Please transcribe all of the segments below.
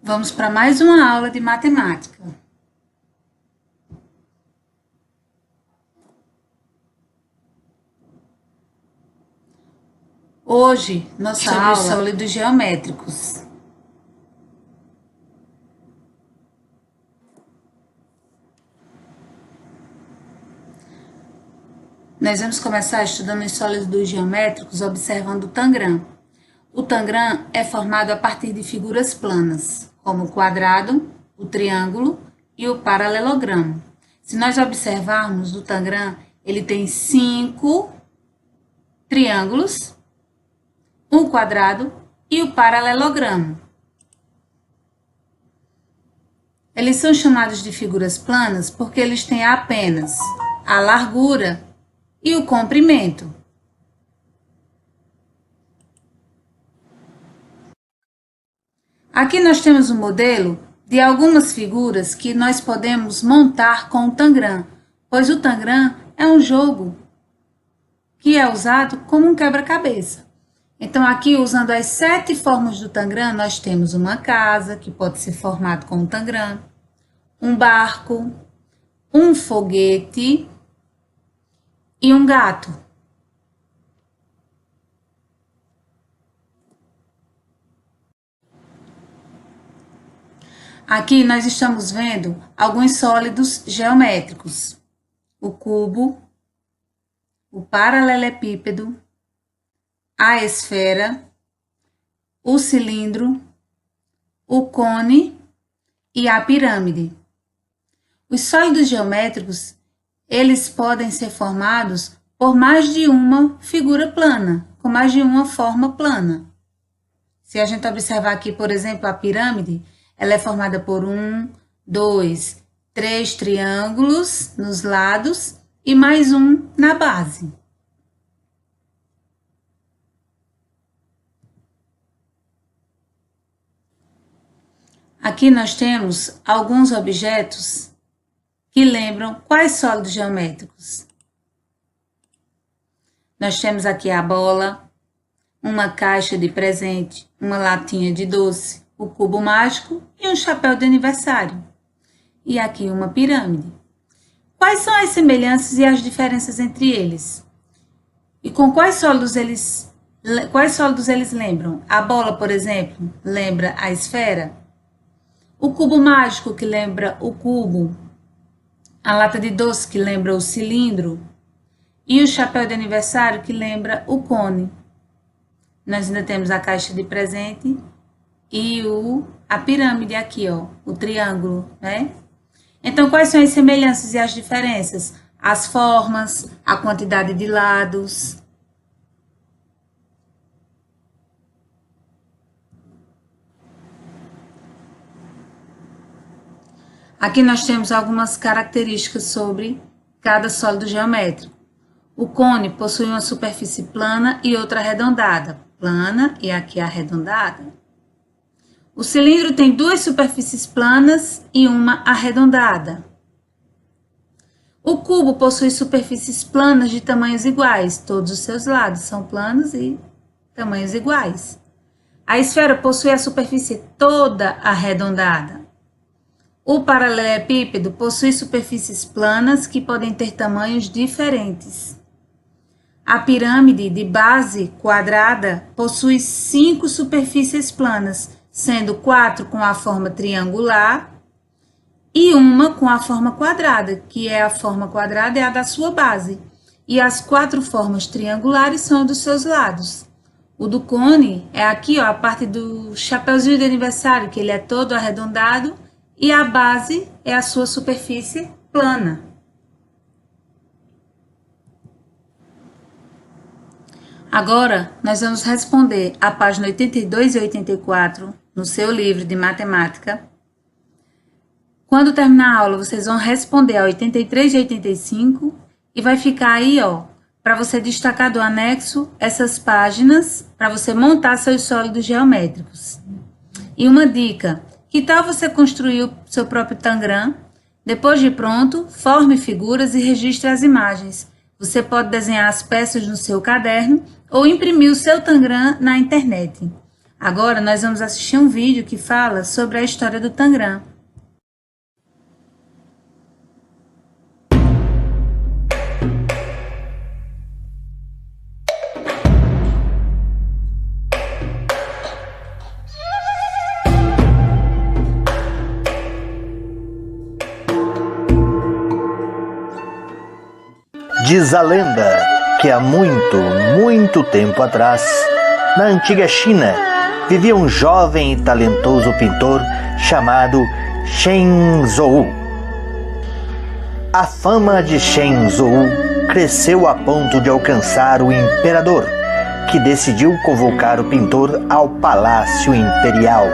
Vamos para mais uma aula de matemática. Hoje, nossa aula é sobre sólidos geométricos. Nós vamos começar estudando os sólidos geométricos observando o tangram. O tangram é formado a partir de figuras planas, como o quadrado, o triângulo e o paralelogramo. Se nós observarmos o tangram, ele tem 5 triângulos, um quadrado e o paralelogramo. Eles são chamados de figuras planas porque eles têm apenas a largura e o comprimento. Aqui nós temos um modelo de algumas figuras que nós podemos montar com o tangram, pois o tangram é um jogo que é usado como um quebra-cabeça. Então, aqui, usando as 7 formas do tangram, nós temos uma casa, que pode ser formado com o tangram, um barco, um foguete e um gato. Aqui nós estamos vendo alguns sólidos geométricos: o cubo, o paralelepípedo, a esfera, o cilindro, o cone e a pirâmide. Os sólidos geométricos, eles podem ser formados por mais de uma figura plana, com mais de uma forma plana. Se a gente observar aqui, por exemplo, a pirâmide, ela é formada por 1, 2, 3 triângulos nos lados e mais um na base. Aqui nós temos alguns objetos que lembram quais sólidos geométricos. Nós temos aqui a bola, uma caixa de presente, uma latinha de doce, o cubo mágico e um chapéu de aniversário. E aqui uma pirâmide. Quais são as semelhanças e as diferenças entre eles? E com quais sólidos eles lembram? A bola, por exemplo, lembra a esfera. O cubo mágico, que lembra o cubo. A lata de doce, que lembra o cilindro. E o chapéu de aniversário, que lembra o cone. Nós ainda temos a caixa de presente e a pirâmide aqui, ó, o triângulo, né? Então, quais são as semelhanças e as diferenças? As formas, a quantidade de lados. Aqui nós temos algumas características sobre cada sólido geométrico. O cone possui uma superfície plana e outra arredondada. Plana e aqui arredondada. O cilindro tem 2 superfícies planas e uma arredondada. O cubo possui superfícies planas de tamanhos iguais. Todos os seus lados são planos e tamanhos iguais. A esfera possui a superfície toda arredondada. O paralelepípedo possui superfícies planas que podem ter tamanhos diferentes. A pirâmide de base quadrada possui 5 superfícies planas, sendo 4 com a forma triangular e uma com a forma quadrada, que é a forma quadrada é a da sua base. E as 4 formas triangulares são dos seus lados. O do cone é aqui, ó, a parte do chapeuzinho de aniversário, que ele é todo arredondado, e a base é a sua superfície plana. Agora, nós vamos responder a página 82 e 84 no seu livro de matemática. Quando terminar a aula, vocês vão responder a 83 e 85 e vai ficar aí, ó, para você destacar do anexo essas páginas para você montar seus sólidos geométricos. E uma dica: que tal você construir o seu próprio tangram? Depois de pronto, forme figuras e registre as imagens. Você pode desenhar as peças no seu caderno ou imprimir o seu tangram na internet. Agora nós vamos assistir um vídeo que fala sobre a história do Tangram. Diz a lenda que há muito, muito tempo atrás, na antiga China, vivia um jovem e talentoso pintor chamado Shen Zhou. A fama de Shen Zhou cresceu a ponto de alcançar o imperador, que decidiu convocar o pintor ao Palácio Imperial.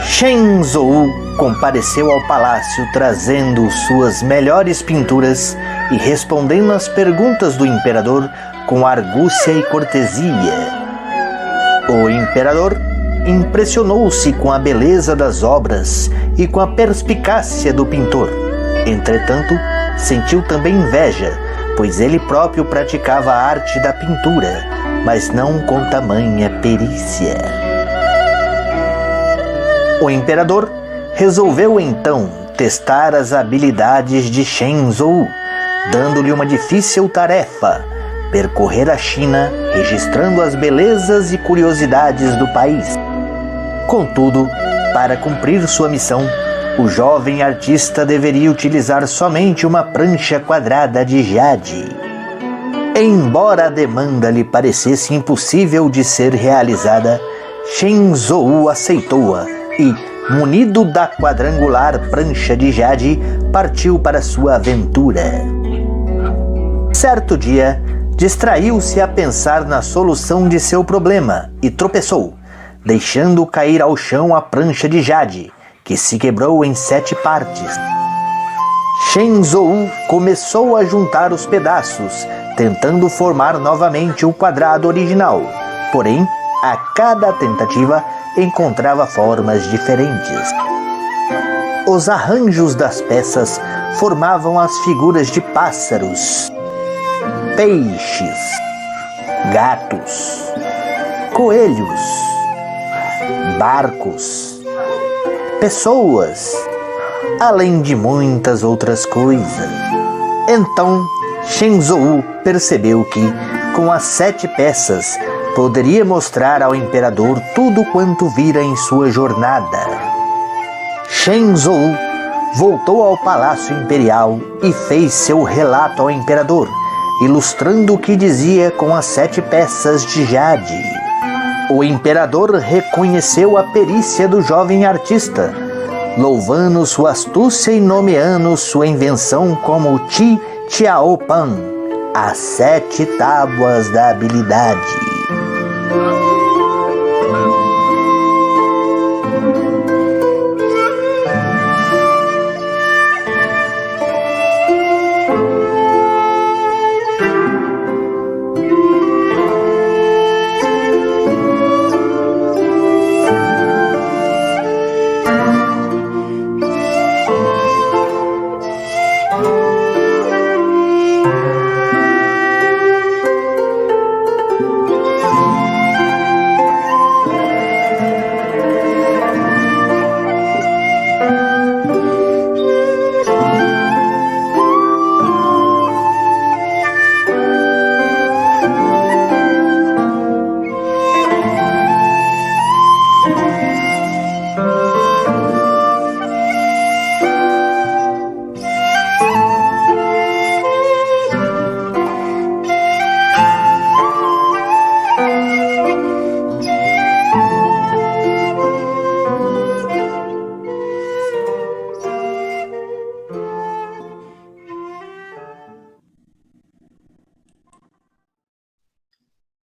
Shen Zhou compareceu ao palácio trazendo suas melhores pinturas e respondendo às perguntas do imperador com argúcia e cortesia. O imperador impressionou-se com a beleza das obras e com a perspicácia do pintor. Entretanto, sentiu também inveja, pois ele próprio praticava a arte da pintura, mas não com tamanha perícia. O imperador resolveu então testar as habilidades de Shen Zhou, dando-lhe uma difícil tarefa: percorrer a China, registrando as belezas e curiosidades do país. Contudo, para cumprir sua missão, o jovem artista deveria utilizar somente uma prancha quadrada de jade. Embora a demanda lhe parecesse impossível de ser realizada, Shen Zhou aceitou-a e, munido da quadrangular prancha de jade, partiu para sua aventura. Certo dia, distraiu-se a pensar na solução de seu problema e tropeçou, deixando cair ao chão a prancha de jade, que se quebrou em 7 partes. Shen Zhou começou a juntar os pedaços, tentando formar novamente o quadrado original. Porém, a cada tentativa encontrava formas diferentes. Os arranjos das peças formavam as figuras de pássaros, peixes, gatos, coelhos, barcos, pessoas, além de muitas outras coisas. Então, Shen Zhou percebeu que, com as 7 peças, poderia mostrar ao imperador tudo quanto vira em sua jornada. Shen Zhou voltou ao Palácio Imperial e fez seu relato ao imperador, ilustrando o que dizia com as 7 peças de jade. O imperador reconheceu a perícia do jovem artista, louvando sua astúcia e nomeando sua invenção como Qi Chiao Pan, as 7 tábuas da habilidade.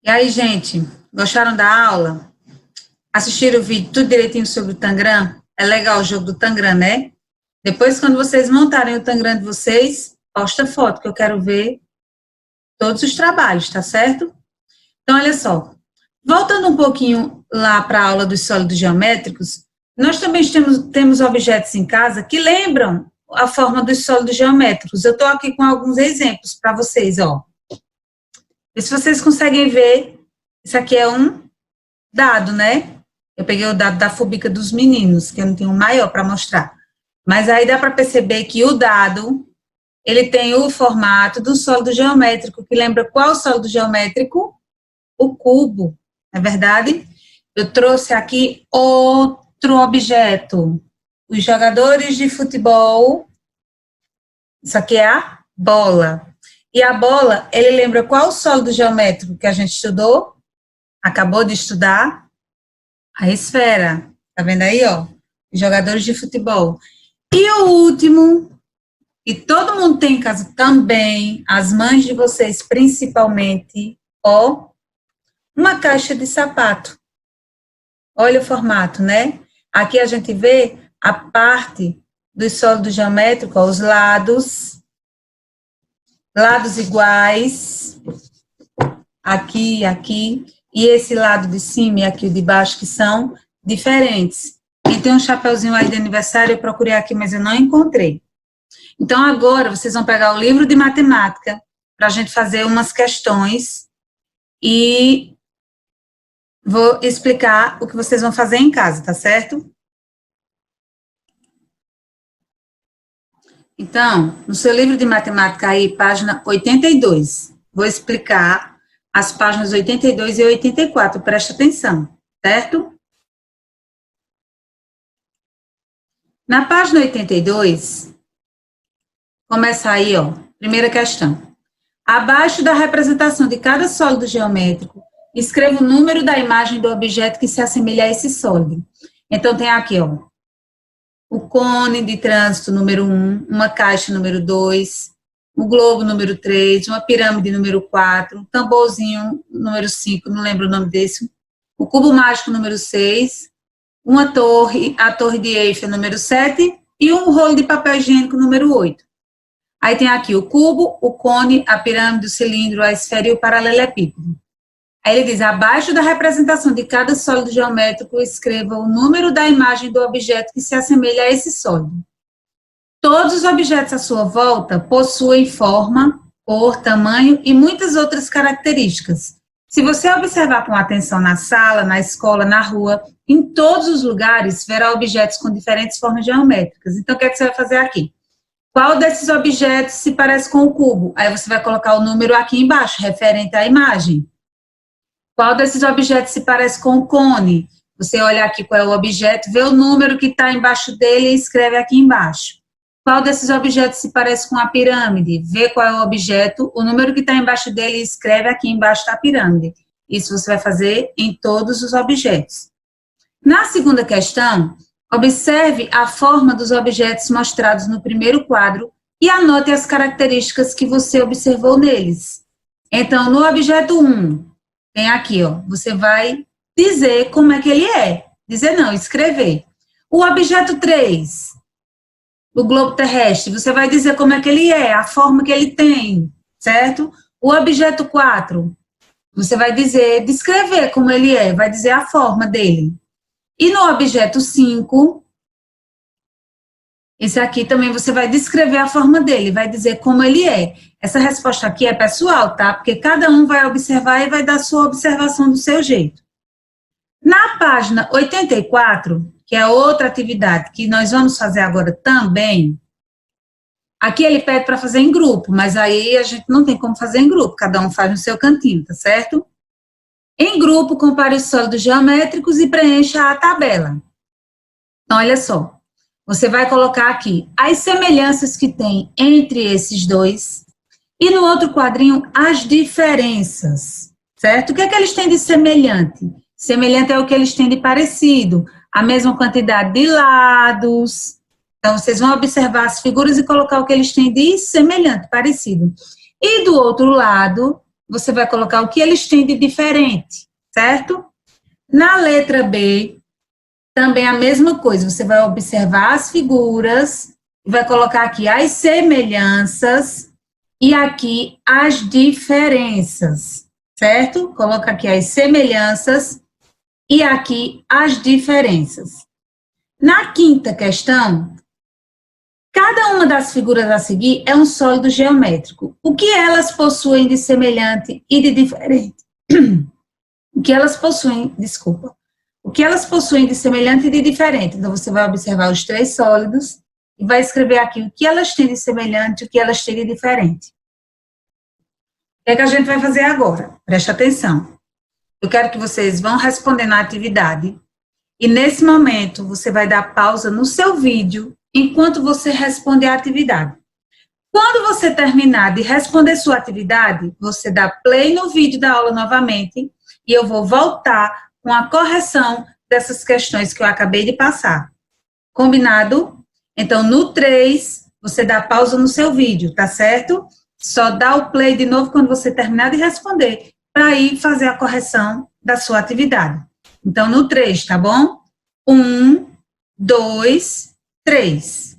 E aí, gente, gostaram da aula? Assistiram o vídeo tudo direitinho sobre o Tangram? É legal o jogo do Tangram, né? Depois, quando vocês montarem o Tangram de vocês, posta foto, que eu quero ver todos os trabalhos, tá certo? Então, olha só. Voltando um pouquinho lá para a aula dos sólidos geométricos, nós também temos objetos em casa que lembram a forma dos sólidos geométricos. Eu estou aqui com alguns exemplos para vocês, ó. E se vocês conseguem ver, isso aqui é um dado, né? Eu peguei o dado da fúbica dos meninos, que eu não tenho um maior para mostrar. Mas aí dá para perceber que o dado, ele tem o formato do sólido geométrico, que lembra qual sólido geométrico? O cubo, não é verdade? Eu trouxe aqui outro objeto. Os jogadores de futebol, isso aqui é a bola. E a bola, ele lembra qual sólido geométrico que a gente estudou? Acabou de estudar? A esfera. Tá vendo aí, ó? Os jogadores de futebol. E o último, e todo mundo tem em casa também, as mães de vocês principalmente, ó, uma caixa de sapato. Olha o formato, né? Aqui a gente vê a parte do sólido geométrico, ó, os lados iguais, aqui, aqui, e esse lado de cima e aqui o de baixo, que são diferentes. E tem um chapeuzinho aí de aniversário, eu procurei aqui, mas eu não encontrei. Então, agora, vocês vão pegar o livro de matemática para a gente fazer umas questões e vou explicar o que vocês vão fazer em casa, tá certo? Então, no seu livro de matemática aí, página 82, vou explicar as páginas 82 e 84, presta atenção, certo? Na página 82, começa aí, ó, primeira questão. Abaixo da representação de cada sólido geométrico, escreva o número da imagem do objeto que se assemelha a esse sólido. Então, tem aqui, ó, o cone de trânsito número 1, uma caixa número 2, o globo número 3, uma pirâmide número 4, um tamborzinho número 5, não lembro o nome desse, o cubo mágico número 6, uma torre, a torre de Eiffel número 7 e um rolo de papel higiênico número 8. Aí tem aqui o cubo, o cone, a pirâmide, o cilindro, a esfera e o paralelepípedo. Aí ele diz, abaixo da representação de cada sólido geométrico, escreva o número da imagem do objeto que se assemelha a esse sólido. Todos os objetos à sua volta possuem forma, cor, tamanho e muitas outras características. Se você observar com atenção na sala, na escola, na rua, em todos os lugares, verá objetos com diferentes formas geométricas. Então, o que é que você vai fazer aqui? Qual desses objetos se parece com o cubo? Aí você vai colocar o número aqui embaixo, referente à imagem. Qual desses objetos se parece com o cone? Você olha aqui qual é o objeto, vê o número que está embaixo dele e escreve aqui embaixo. Qual desses objetos se parece com a pirâmide? Vê qual é o objeto, o número que está embaixo dele e escreve aqui embaixo da pirâmide. Isso você vai fazer em todos os objetos. Na segunda questão, observe a forma dos objetos mostrados no primeiro quadro e anote as características que você observou neles. Então, no objeto 1, tem aqui, ó, você vai dizer como é que ele é. Dizer não, escrever. O objeto 3, o globo terrestre, você vai dizer como é que ele é, a forma que ele tem, certo? O objeto 4, você vai dizer, descrever como ele é, vai dizer a forma dele. E no objeto 5, esse aqui também você vai descrever a forma dele, vai dizer como ele é. Essa resposta aqui é pessoal, tá? Porque cada um vai observar e vai dar sua observação do seu jeito. Na página 84, que é outra atividade que nós vamos fazer agora também, aqui ele pede para fazer em grupo, mas aí a gente não tem como fazer em grupo, cada um faz no seu cantinho, tá certo? Em grupo, compare os sólidos geométricos e preencha a tabela. Então, olha só, você vai colocar aqui as semelhanças que tem entre esses dois e no outro quadrinho as diferenças, certo? O que é que eles têm de semelhante? Semelhante é o que eles têm de parecido, a mesma quantidade de lados. Então, vocês vão observar as figuras e colocar o que eles têm de semelhante, parecido. E do outro lado, você vai colocar o que eles têm de diferente, certo? Na letra B, também a mesma coisa, você vai observar as figuras, vai colocar aqui as semelhanças e aqui as diferenças, certo? Coloca aqui as semelhanças e aqui as diferenças. Na quinta questão, cada uma das figuras a seguir é um sólido geométrico. O que elas possuem de semelhante e de diferente? O que elas possuem, desculpa, o que elas possuem de semelhante e de diferente. Então, você vai observar os três sólidos e vai escrever aqui o que elas têm de semelhante e o que elas têm de diferente. O que é que a gente vai fazer agora? Preste atenção. Eu quero que vocês vão respondendo a atividade e, nesse momento, você vai dar pausa no seu vídeo enquanto você responde a atividade. Quando você terminar de responder sua atividade, você dá play no vídeo da aula novamente e eu vou voltar com a correção dessas questões que eu acabei de passar. Combinado? Então, no 3, você dá pausa no seu vídeo, tá certo? Só dá o play de novo quando você terminar de responder, para ir fazer a correção da sua atividade. Então, no 3, tá bom? 1, 2, 3.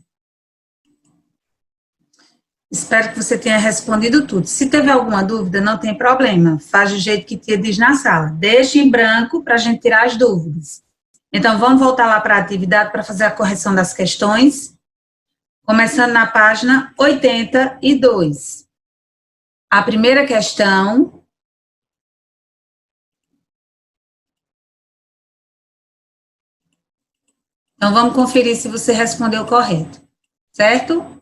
Espero que você tenha respondido tudo. Se teve alguma dúvida, não tem problema. Faz do jeito que tia diz na sala. Deixe em branco para a gente tirar as dúvidas. Então, vamos voltar lá para a atividade para fazer a correção das questões. Começando na página 82. A primeira questão. Então, vamos conferir se você respondeu correto. Certo?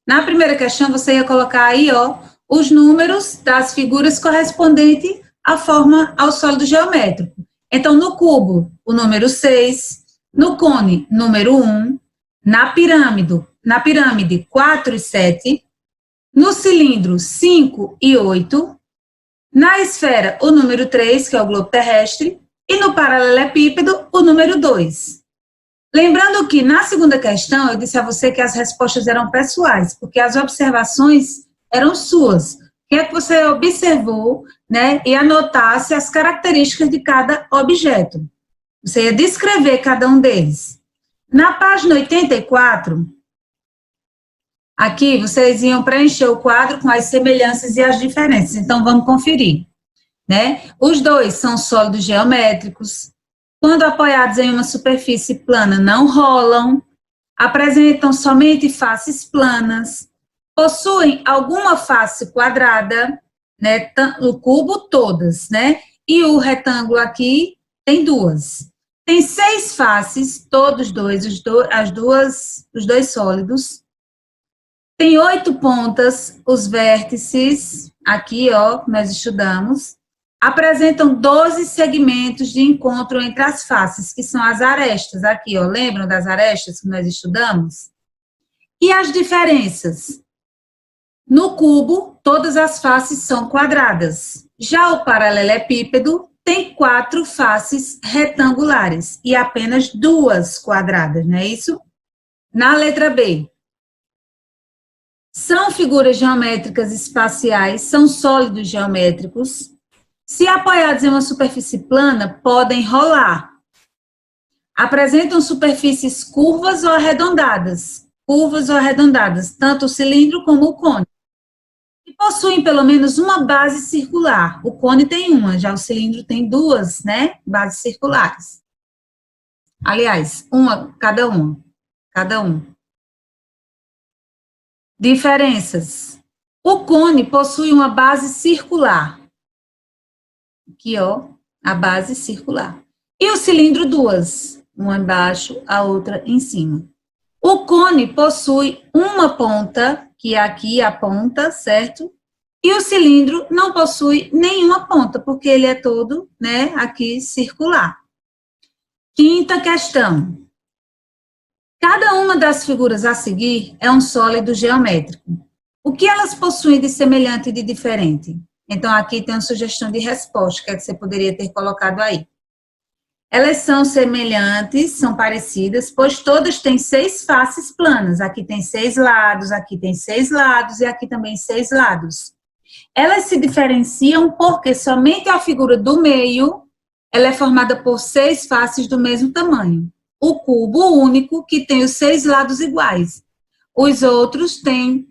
Na primeira questão, você ia colocar aí, ó, os números das figuras correspondentes à forma ao sólido geométrico. Então, no cubo, o número 6, no cone, número 1, na pirâmide 4 e 7, no cilindro 5 e 8, na esfera o número 3, que é o globo terrestre, e no paralelepípedo o número 2. Lembrando que, na segunda questão, eu disse a você que as respostas eram pessoais, porque as observações eram suas. O que é que você observou, né, e anotasse as características de cada objeto. Você ia descrever cada um deles. Na página 84, aqui vocês iam preencher o quadro com as semelhanças e as diferenças. Então, vamos conferir, né? Os dois são sólidos geométricos. Quando apoiados em uma superfície plana, não rolam, apresentam somente faces planas, possuem alguma face quadrada, né, o cubo todas, né, e o retângulo aqui tem duas. Tem 6 faces, todos dois, os dois sólidos. Tem 8 pontas, os vértices, aqui, ó, nós estudamos. Apresentam 12 segmentos de encontro entre as faces, que são as arestas, aqui, ó, lembram das arestas que nós estudamos? E as diferenças? No cubo, todas as faces são quadradas. Já o paralelepípedo tem 4 faces retangulares e apenas 2 quadradas, não é isso? Na letra B, são figuras geométricas espaciais, são sólidos geométricos. Se apoiados em uma superfície plana, podem rolar. Apresentam superfícies curvas ou arredondadas, tanto o cilindro como o cone. E possuem pelo menos uma base circular. O cone tem uma, já o cilindro tem 2, né, bases circulares. Aliás, cada um. Diferenças. O cone possui uma base circular. Aqui, ó, a base circular. E o cilindro 2, uma embaixo, a outra em cima. O cone possui uma ponta, que é aqui a ponta, certo? E o cilindro não possui nenhuma ponta, porque ele é todo, né, aqui circular. Quinta questão. Cada uma das figuras a seguir é um sólido geométrico. O que elas possuem de semelhante e de diferente? Então, aqui tem uma sugestão de resposta, que você poderia ter colocado aí. Elas são semelhantes, são parecidas, pois todas têm 6 faces planas. Aqui tem 6 lados, aqui tem 6 lados e aqui também 6 lados. Elas se diferenciam porque somente a figura do meio, ela é formada por 6 faces do mesmo tamanho. O cubo único, que tem os 6 lados iguais. Os outros têm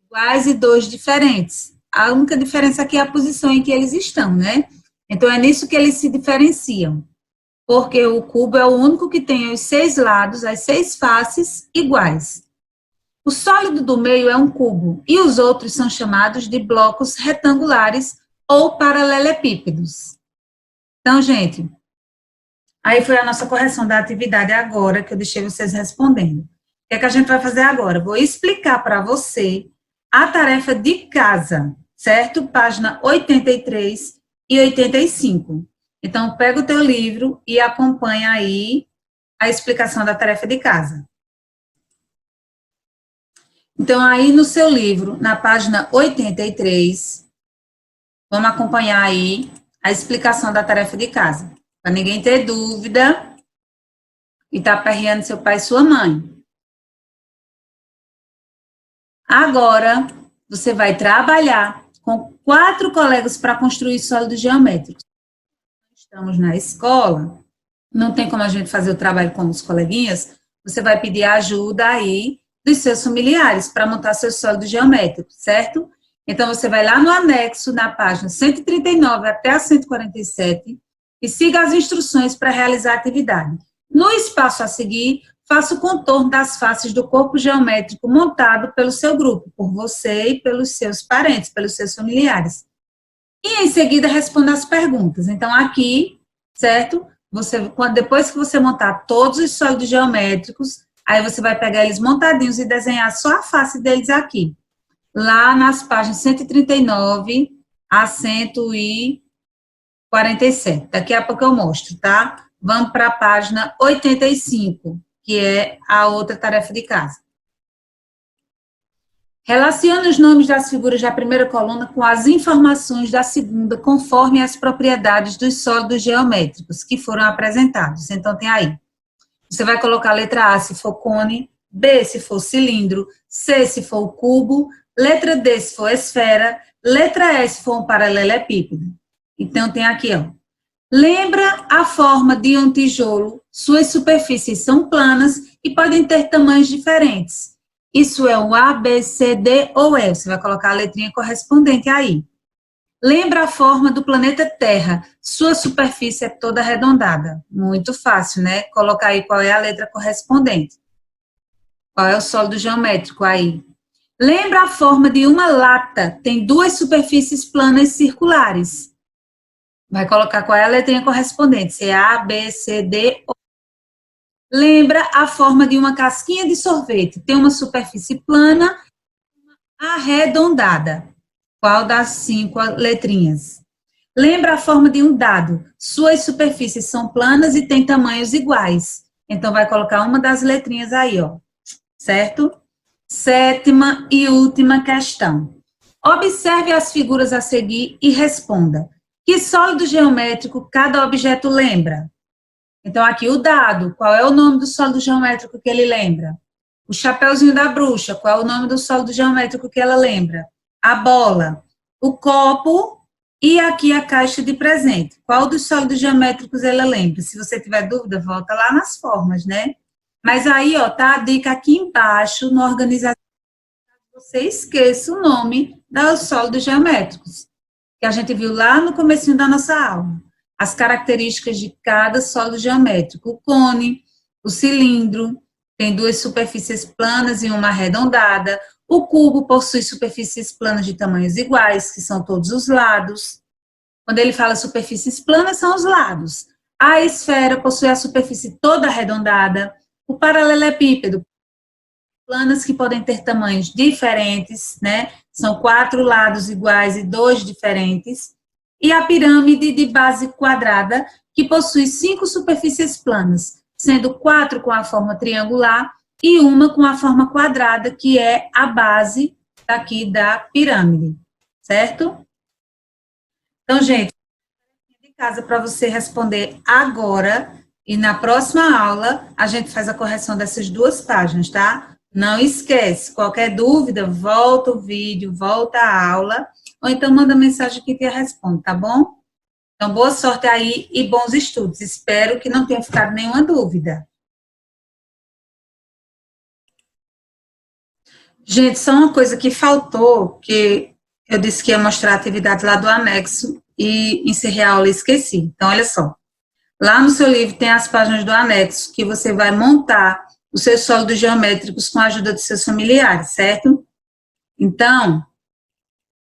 iguais e 2 diferentes. A única diferença aqui é a posição em que eles estão, né? Então, é nisso que eles se diferenciam. Porque o cubo é o único que tem os 6 lados, as 6 faces iguais. O sólido do meio é um cubo, e os outros são chamados de blocos retangulares ou paralelepípedos. Então, gente, aí foi a nossa correção da atividade agora, que eu deixei vocês respondendo. O que é que a gente vai fazer agora? Vou explicar para você a tarefa de casa, certo? Página 83 e 85. Então, pega o teu livro e acompanha aí a explicação da tarefa de casa. Então, aí no seu livro, na página 83, vamos acompanhar aí a explicação da tarefa de casa, para ninguém ter dúvida e tá aperreando seu pai e sua mãe. Agora, você vai trabalhar com 4 colegas para construir sólidos geométricos. Estamos na escola, não tem como a gente fazer o trabalho com os coleguinhas, você vai pedir ajuda aí dos seus familiares para montar seus sólidos geométricos, certo? Então, você vai lá no anexo, na página 139 até a 147, e siga as instruções para realizar a atividade. No espaço a seguir, faça o contorno das faces do corpo geométrico montado pelo seu grupo, por você e pelos seus parentes, pelos seus familiares. E, em seguida, responda as perguntas. Então, aqui, certo? Depois que você montar todos os sólidos geométricos, aí você vai pegar eles montadinhos e desenhar só a face deles aqui. Lá nas páginas 139 a 147. Daqui a pouco eu mostro, tá? Vamos para a página 85, que é a outra tarefa de casa. Relacione os nomes das figuras da primeira coluna com as informações da segunda, conforme as propriedades dos sólidos geométricos que foram apresentados. Então, tem aí. Você vai colocar a letra A se for cone, B se for cilindro, C se for o cubo, letra D se for esfera, letra E se for um paralelepípedo. Então, tem aqui, ó. Lembra a forma de um tijolo, suas superfícies são planas e podem ter tamanhos diferentes. Isso é o A, B, C, D ou E. Você vai colocar a letrinha correspondente aí. Lembra a forma do planeta Terra. Sua superfície é toda arredondada. Muito fácil, né? Colocar aí qual é a letra correspondente. Qual é o sólido geométrico aí. Lembra a forma de uma lata. Tem 2 superfícies planas circulares. Vai colocar qual é a letrinha correspondente. Se é A, B, C, D ou Lembra a forma de uma casquinha de sorvete. Tem uma superfície plana, arredondada. Qual das 5 letrinhas? Lembra a forma de um dado. Suas superfícies são planas e têm tamanhos iguais. Então, vai colocar uma das letrinhas aí, ó. Certo? 7ª e última questão. Observe as figuras a seguir e responda. Que sólido geométrico cada objeto lembra? Então, aqui o dado, qual é o nome do sólido geométrico que ele lembra? O chapeuzinho da bruxa, qual é o nome do sólido geométrico que ela lembra? A bola, o copo e aqui a caixa de presente. Qual dos sólidos geométricos ela lembra? Se você tiver dúvida, volta lá nas formas, né? Mas aí, ó, tá a dica aqui embaixo, na organização, você esqueça o nome dos sólidos geométricos, que a gente viu lá no comecinho da nossa aula. As características de cada sólido geométrico. O cone, o cilindro, tem 2 superfícies planas e uma arredondada. O cubo possui superfícies planas de tamanhos iguais, que são todos os lados. Quando ele fala superfícies planas, são os lados. A esfera possui a superfície toda arredondada. O paralelepípedo, planas que podem ter tamanhos diferentes, né? São 4 lados iguais e 2 diferentes. E a pirâmide de base quadrada, que possui 5 superfícies planas, sendo 4 com a forma triangular e uma com a forma quadrada, que é a base aqui da pirâmide, certo? Então, gente, de casa para você responder agora, e na próxima aula a gente faz a correção dessas 2 páginas, tá? Não esquece, qualquer dúvida, volta o vídeo, volta a aula, ou então manda mensagem que eu respondo, tá bom? Então, boa sorte aí e bons estudos. Espero que não tenha ficado nenhuma dúvida. Gente, só uma coisa que faltou, que eu disse que ia mostrar a atividade lá do anexo e encerrei a aula e esqueci. Então, olha só. Lá no seu livro tem as páginas do anexo, que você vai montar os seus sólidos geométricos com a ajuda dos seus familiares, certo? Então,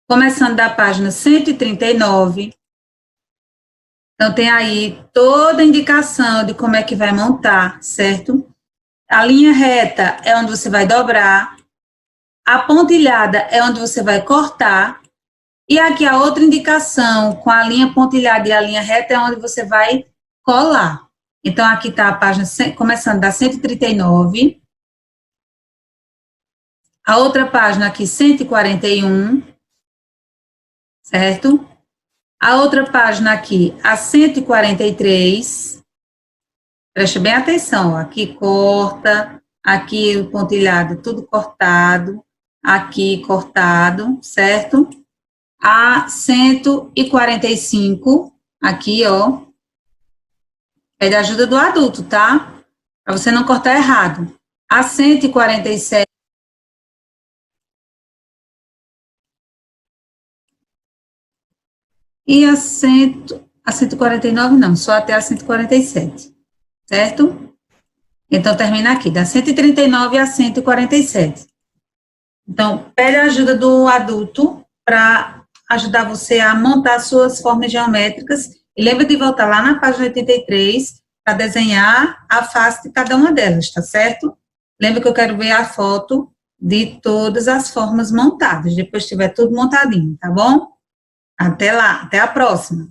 começando da página 139, Então, tem aí toda a indicação de como é que vai montar, certo? A linha reta é onde você vai dobrar, a pontilhada é onde você vai cortar, e aqui a outra indicação com a linha pontilhada e a linha reta é onde você vai colar. Então, aqui está a página começando da 139, a outra página aqui 141, certo? A outra página aqui, a 143, preste bem atenção, ó, aqui corta, aqui o pontilhado tudo cortado, aqui cortado, certo? A 145, aqui, ó, pede ajuda do adulto, tá? Para você não cortar errado. A 147, e a 149 não, só até a 147, certo? Então, termina aqui, da 139 a 147. Então, pede a ajuda do adulto para ajudar você a montar suas formas geométricas. E lembra de voltar lá na página 83 para desenhar a face de cada uma delas, tá certo? Lembra que eu quero ver a foto de todas as formas montadas, depois que tiver tudo montadinho, tá bom? Até lá, até a próxima.